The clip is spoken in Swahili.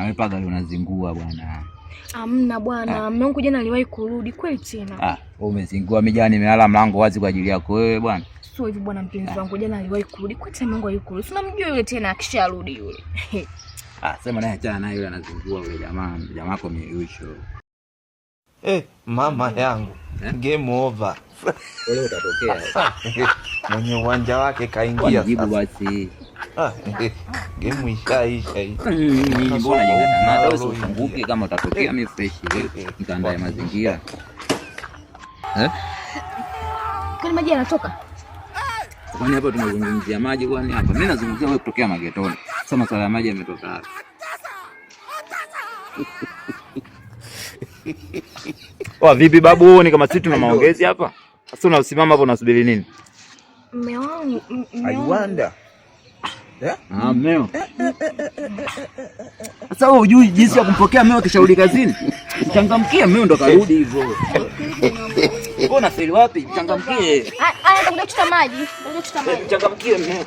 Na wewe paga unazingua bwana. Hamna bwana, mume wangu jana aliwahi kurudi kweli tena. Wewe umezingua, mimi jana nimelala mlango wazi kwa ajili yako wewe bwana. Sio hivyo bwana, mpenzi wangu jana aliwahi kurudi kweli tena, mume wangu hayuko. Tunamjua yule tena akisharudi yule. Sema naye achana naye yule anazingua yule jamaa wako Miusho. Mama yangu. Game over. Wewe utatokea. Mwenye uwanja wake kaingia. Jibu basi. Game ishaisha hii. Mbona jingana na wewe usifunguke kama utatokea mimi fresh nitaandae mazingira. Kwani maji yanatoka? Kwani hapa tunazungumzia maji kwani hapa? Mimi nazungumzia wewe kutokea magetoni. Sasa masuala ya maji yametoka hapa. Vipi babu, ni kama sisi tuna maongezi hapa? Sasa unasimama hapo unasubiri nini? Mume wangu, I wonder. Mmeo. Sasa wewe hujui jinsi ya kumpokea mmeo akisharudi kazini? Mchangamkie mmeo ndo karudi hivyo. Mbona feli wapi? Mchangamkie. Anaenda kuchota maji. Mchangamkie mmeo.